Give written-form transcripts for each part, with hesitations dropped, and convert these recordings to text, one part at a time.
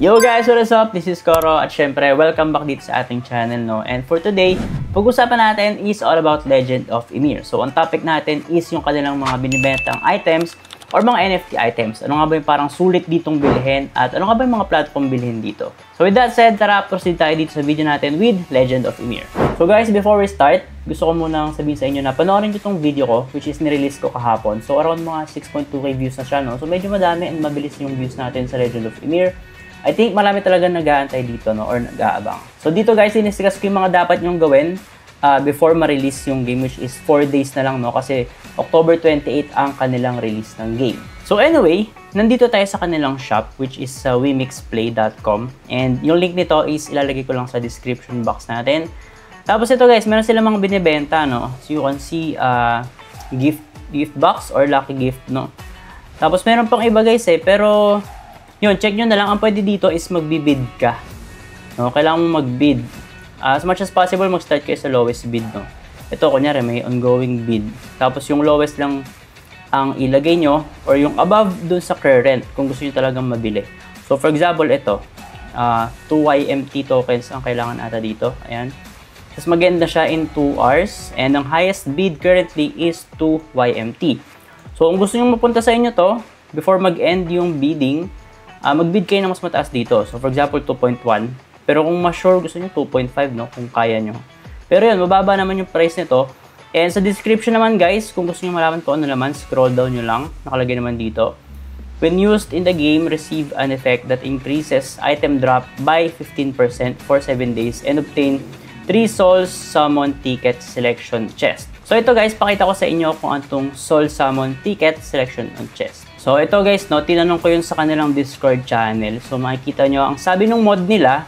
Yo guys, what is up? This is Koro at syempre, welcome back dito sa ating channel, no? And for today, pag-usapan natin is all about Legend of Ymir. So, ang topic natin is yung kanilang mga binibentang items or mga NFT items. Ano nga ba yung parang sulit ditong bilhin at ano nga ba yung mga platform bilhin dito? So, with that said, tara, proceed tayo dito sa video natin with Legend of Ymir. So guys, before we start, gusto ko munang sabihin sa inyo na panoorin nyo itong video ko, which is nirelease ko kahapon. So, around mga 6.2k views na siya, no? So, medyo madami and mabilis yung views natin sa Legend of Ymir. I think marami talaga nag-aantay dito, no, or nag-aabang. So dito guys, siniskas ko yung mga dapat nyong gawin before ma-release yung game, which is 4 days na lang, no, kasi October 28 ang kanilang release ng game. So anyway, nandito tayo sa kanilang shop, which is wemixplay.com, and yung link nito is ilalagay ko lang sa description box natin. Tapos ito guys, meron silang mga binibenta, no, so you can see gift box or lucky gift, no. Tapos meron pang iba guys pero yun, check nyo na lang. Ang pwede dito is magbibid ka. No? Kailangan mo magbid. As much as possible, mag-start kayo sa lowest bid. No? Ito, kunyari, may ongoing bid. Tapos yung lowest lang ang ilagay nyo or yung above dun sa current kung gusto nyo talagang mabili. So, for example, ito. 2 YMT tokens ang kailangan ata dito. Ayan. Tapos mag-end na siya in 2 hours. And ang highest bid currently is 2 YMT. So, kung gusto nyo mapunta sa inyo to, before mag-end yung bidding, mag-bid kayo na mas mataas dito. So, for example, 2.1. Pero kung mas sure, gusto nyo 2.5, no? Kung kaya nyo. Pero yun, mababa naman yung price nito. And sa description naman, guys, kung gusto nyo malaman kung ano naman, scroll down nyo lang. Nakalagay naman dito. When used in the game, receive an effect that increases item drop by 15% for 7 days and obtain 3 Soul Summon Ticket Selection Chest. So, ito guys, pakita ko sa inyo kung anong Soul Summon Ticket Selection on Chest. So, ito guys, no, tinanong ko yun sa kanilang Discord channel. So, makikita nyo, ang sabi ng mod nila,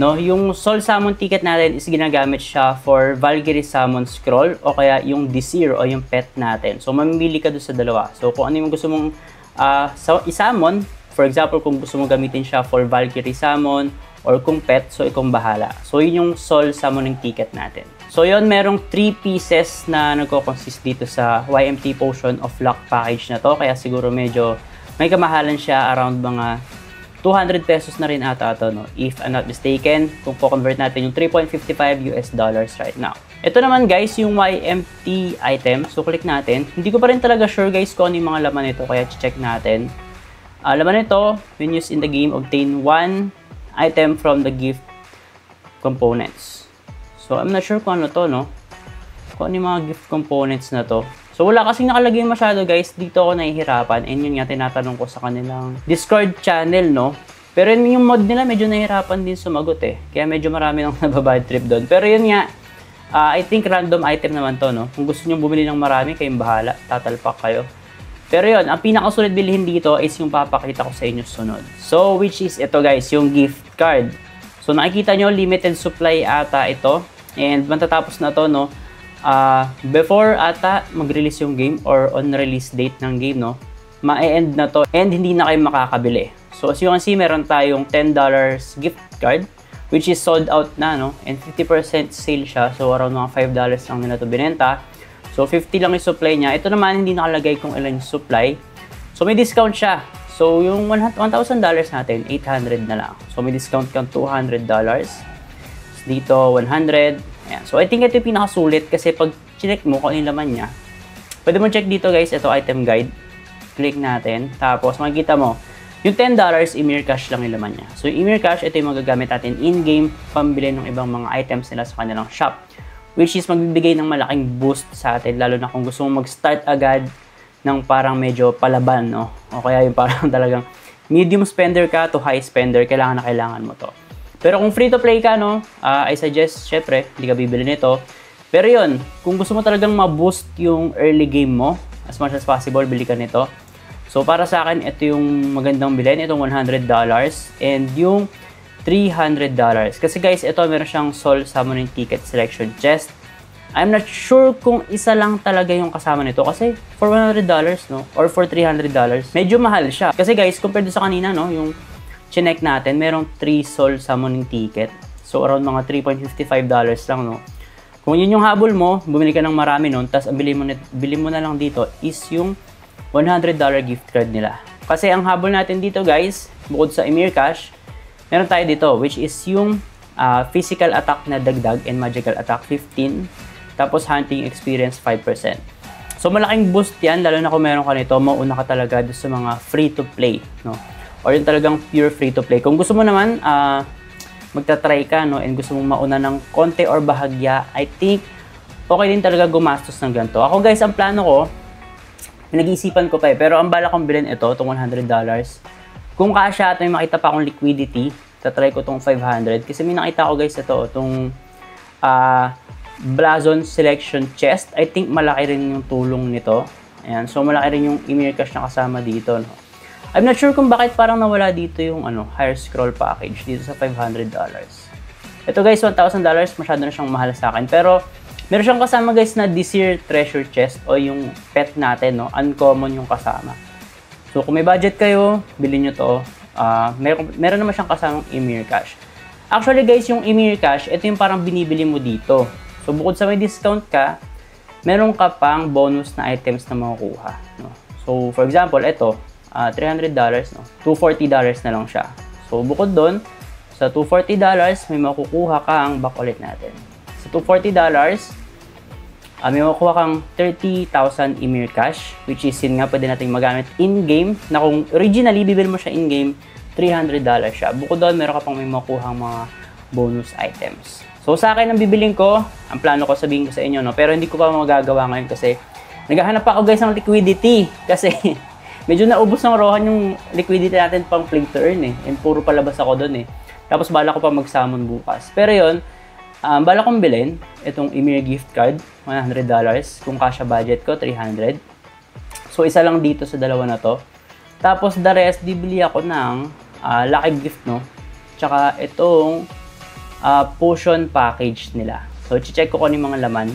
no, yung Soul Summon ticket natin is ginagamit siya for Valkyrie Summon Scroll o kaya yung Desir o yung pet natin. So, mamimili ka doon sa dalawa. So, kung ano yung gusto mong i-summon, for example, kung gusto mong gamitin siya for Valkyrie Summon or kung pet, so ikong bahala. So, yun yung Soul Summoning ticket natin. So yun, merong 3 pieces na nagko-consist dito sa YMT Potion of Luck package na to. Kaya siguro medyo may kamahalan siya, around mga 200 pesos na rin ata ito, no? If I'm not mistaken, kung po-convert natin yung 3.55 US dollars right now. Ito naman guys, yung YMT item. So click natin. Hindi ko pa rin talaga sure guys kung ano yung mga laman nito, kaya check natin. Laman nito, when used in the game, obtain 1 item from the gift components. So, I'm not sure kung ano to, no? Kung ano yung mga gift components na to. So, wala kasing nakalagay masyado, guys. Dito ako nahihirapan. And yun nga, tinatanong ko sa kanilang Discord channel, no? Pero yun, yung mod nila, medyo nahihirapan din sumagot, eh. Kaya medyo marami nang nababad trip doon. Pero yun nga, I think random item naman to, no? Kung gusto nyo bumili ng marami, kayong bahala. Tatalpak kayo. Pero yun, ang pinakasulit bilhin dito is yung papakita ko sa inyo sunod. So, which is ito, guys, yung gift card. So, nakikita nyo, limited supply ata ito. And matatapos na to, no, before ata mag-release yung game or on release date ng game, no, ma-end na to and hindi na kayo makakabili. So as you can see, meron tayong $10 gift card which is sold out na, no, and 50% sale siya. So around mga $5 lang nila to binenta. So 50 lang yung supply niya. Ito naman hindi nakalagay kung ilan yung supply. So may discount siya. So yung $1,000 natin, 800 na lang. So may discount kang $200. Dito, 100. Ayan. So, I think ito yung pinakasulit kasi pag check mo kung ano yung laman niya, pwede mo check dito guys, ito item guide. Click natin. Tapos, makikita mo, yung $10, Ymir Cash lang yung laman niya. So, yung Ymir Cash, ito yung magagamit natin in-game pambili ng ibang mga items nila sa kanilang shop. Which is magbibigay ng malaking boost sa atin, lalo na kung gusto mong mag-start agad ng parang medyo palaban, no? O kaya yung parang talagang medium spender ka to high spender, kailangan na kailangan mo to. Pero kung free to play ka, no, I suggest, syempre, hindi ka bibili nito. Pero yun, kung gusto mo talagang ma-boost yung early game mo, as much as possible, bili ka nito. So, para sa akin, ito yung magandang bilhin. Itong $100 and yung $300. Kasi guys, ito meron siyang Soul Summoning Ticket Selection Chest. I'm not sure kung isa lang talaga yung kasama nito. Kasi for $100, no, or for $300, medyo mahal siya. Kasi guys, compared sa kanina, no, yung chinek natin, merong 3 Soul Summoning Ticket. So, around mga $3.55 lang, no? Kung yun yung habol mo, bumili ka ng marami nun, tapos bili mo na lang dito is yung $100 gift card nila. Kasi ang habol natin dito guys, bukod sa Ymir Cash, meron tayo dito, which is yung physical attack na dagdag and magical attack 15, tapos hunting experience 5%. So malaking boost yan, lalo na kung meron ka nito, mauna ka talaga doon sa mga free-to-play, no? Or yung talagang pure free-to-play. Kung gusto mo naman, magta-try ka, no? And gusto mong mauna ng konti or bahagya, I think, okay din talaga gumastos ng ganito. Ako guys, ang plano ko, pinag-iisipan ko pa pero ang bala kong bilhin ito, itong $100. Kung kasya at may makita pa akong liquidity, tatry ko itong 500. Kasi may nakita ko guys ito, itong Blazon Selection Chest. I think malaki rin yung tulong nito. Ayan, so malaki rin yung Emir Cash na kasama dito. No? I'm not sure kung bakit parang nawala dito yung higher scroll package dito sa $500. Ito guys, $1,000, masyado na siyang mahal sa akin. Pero meron siyang kasama guys na Desir Treasure Chest o yung pet natin, no? Uncommon yung kasama. So kung may budget kayo, bilhin nyo to. Meron naman siyang kasamang Emir Cash. Actually guys, yung Emir Cash, ito yung parang binibili mo dito. So bukod sa may discount ka, meron ka pang bonus na items na makukuha. No? So for example, ito, $300, no? $240 na lang siya. So bukod doon, sa $240, may makukuha kang back ulit natin. Sa $240, may makukuha kang 30,000 Emir Cash, which is yun nga pwede natin magamit in-game, na kung originally bibili mo siya in-game, $300 siya. Bukod doon, meron ka pang may makukuha mga bonus items. So sa akin ang bibiling ko, ang plano ko sabihin ko sa inyo, no? Pero hindi ko pa magagawa ngayon kasi naghahanap pa ako guys ng liquidity kasi medyo naubos ng Rohan yung liquidity natin pang play to earn eh. And puro palabas ako doon eh. Tapos bala ko pa mag-summon bukas. Pero yun, bala kong bilhin itong Emir gift card, $100. Kung kasya budget ko, $300. So isa lang dito sa dalawa na to. Tapos the rest, bibili ako ng lucky gift, no? Tsaka itong potion package nila. So check ko kung ano yung mga laman.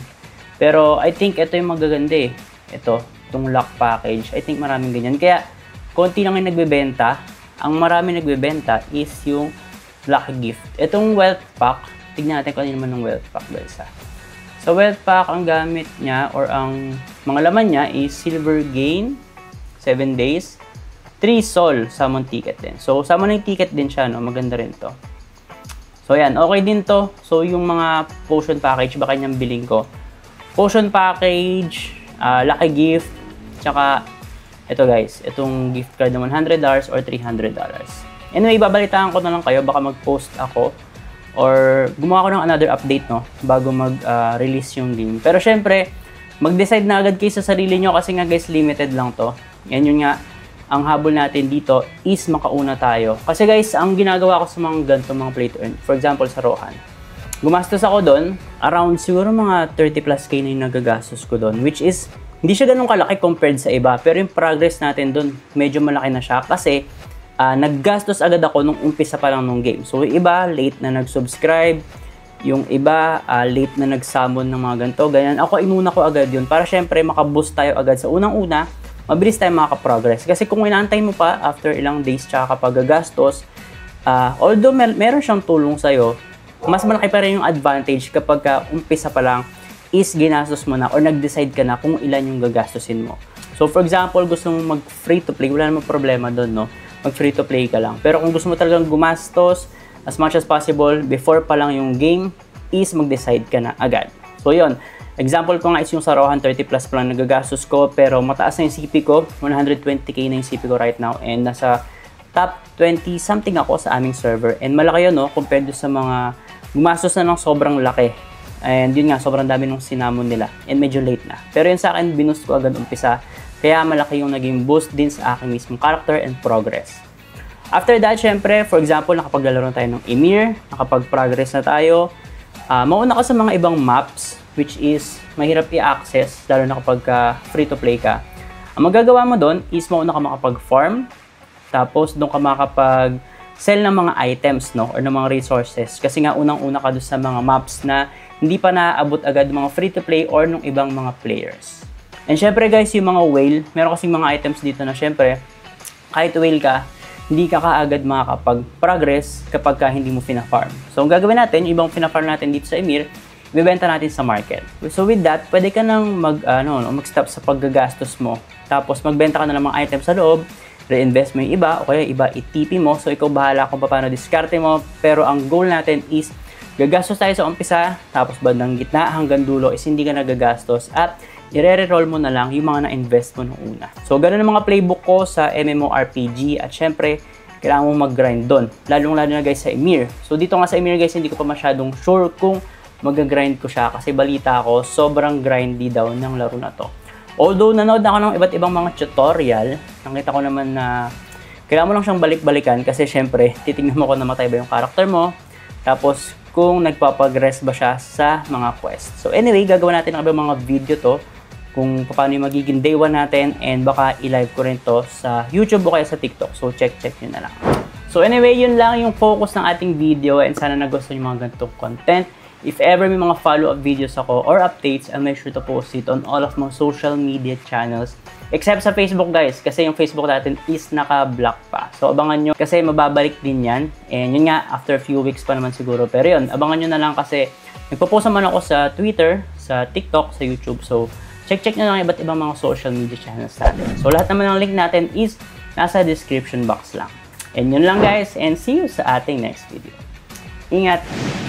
Pero I think ito yung magaganda eh. Itong lock package. I think maraming ganyan. Kaya konti lang yung nagbebenta. Ang marami nagbebenta is yung lucky gift. Itong wealth pack, tignan natin kung ano naman ng wealth pack guys ha. Sa wealth pack, ang gamit niya or ang mga laman niya is silver gain, 7 days, 3 soul, summon ticket din. So summoning ticket din siya, no? Maganda rin to. So yan, okay din to. So yung mga potion package, baka niyang biling ko. Potion package, lucky gift, tsaka ito guys, itong gift card na $100 or $300. Anyway, babalitaan ko na lang kayo, baka mag-post ako or gumawa ko ng another update, no, bago mag-release yung game. Pero syempre, mag-decide na agad kayo sa sarili nyo kasi nga guys, limited lang to. Yan yun nga, ang habol natin dito is makauna tayo. Kasi guys, ang ginagawa ko sa mga ganito, mga play to earn, for example sa Rohan, gumastos ako doon, around siguro mga 30 plus K na yung nagagastos ko doon, which is, hindi siya ganun kalaki compared sa iba. Pero yung progress natin doon, medyo malaki na siya kasi naggastos agad ako nung umpisa pa lang nung game. So yung iba, late na nag-subscribe. Yung iba, late na nag-summon ng mga ganito, ganyan. Ako, inuna ko agad yun para syempre makaboost tayo agad sa unang-una, mabilis tayo makaka-progress. Kasi kung inaantay mo pa after ilang days tsaka kapag gagastos, although meron siyang tulong sa'yo, mas malaki pa rin yung advantage kapag umpisa pa lang is ginastos mo na or nag-decide ka na kung ilan yung gagastusin mo. So for example, gusto mo mag free to play, wala namang problema doon, no? Mag free to play ka lang. Pero kung gusto mo talagang gumastos as much as possible before pa lang yung game, is mag-decide ka na agad. So yun, example ko nga is yung sa Rohan 30 plus pa lang nagagastos ko, pero mataas na yung CP ko, 120k na yung CP ko right now, and nasa top 20 something ako sa aming server. And malaki yun, no, compared sa mga gumastos na ng sobrang laki. And yun nga, sobrang dami nung sinamon nila. And medyo late na. Pero yun sa akin, binoost ko agad umpisa. Kaya malaki yung naging boost din sa aking mismong character and progress. After that, syempre, for example, nakapaglalaro tayo ng Emir, nakapag-progress na tayo. Mauna ka sa mga ibang maps, which is mahirap i-access, lalo na kapag free-to-play ka. Ang magagawa mo doon is mauna ka makapag-farm, tapos doon ka makapag-sell ng mga items, no, or ng mga resources. Kasi nga, unang-una ka doon sa mga maps na hindi pa naaabot agad mga free-to-play or ng ibang mga players. And syempre guys, yung mga whale, meron kasing mga items dito na syempre, kahit whale ka, hindi ka kaagad makakapag-progress kapag hindi mo fina-farm. So, ang gagawin natin, yung ibang fina-farm natin dito sa Emir, ibebenta natin sa market. So, with that, pwede ka nang mag-stop sa paggagastos mo. Tapos, magbenta ka na ng mga items sa loob, reinvest mo yung iba, o kaya iba i-TP mo. So, ikaw bahala kung paano diskarte mo. Pero ang goal natin is gagastos tayo sa umpisa, tapos bandang gitna hanggang dulo is hindi ka nagagastos at i-re-roll mo na lang yung mga na-invest mo nung una. So, ganun ang mga playbook ko sa MMORPG at syempre, kailangan mong mag-grind doon. Lalong-lalo na guys sa Emir. So, dito nga sa Emir guys, hindi ko pa masyadong sure kung mag-grind ko siya kasi balita ko, sobrang grindy daw ng laro na to. Although, nanood na ako ng iba't ibang mga tutorial, nakita ko naman na kailangan mo lang siyang balik-balikan kasi syempre, titignan mo kung namatay ba yung character mo. Tapos, kung nagpapagress ba siya sa mga quest. So anyway, gagawin natin ng ibang mga video to kung paano yung magiging day 1 natin and baka i-live ko rin to sa YouTube o kaya sa TikTok. So check nyo na lang. So anyway, yun lang yung focus ng ating video and sana nagustuhan yung mga ganitong content. If ever may mga follow-up videos ako or updates, I'll make sure to post it on all of my social media channels. Except sa Facebook guys, kasi yung Facebook natin is naka-block pa. So abangan nyo kasi mababalik din yan. And yun nga, after a few weeks pa naman siguro. Pero yun, abangan nyo na lang kasi nagpo-post naman ako sa Twitter, sa TikTok, sa YouTube. So check nyo lang iba't ibang mga social media channels natin. So lahat naman ng link natin is nasa description box lang. And yun lang guys, and see you sa ating next video. Ingat!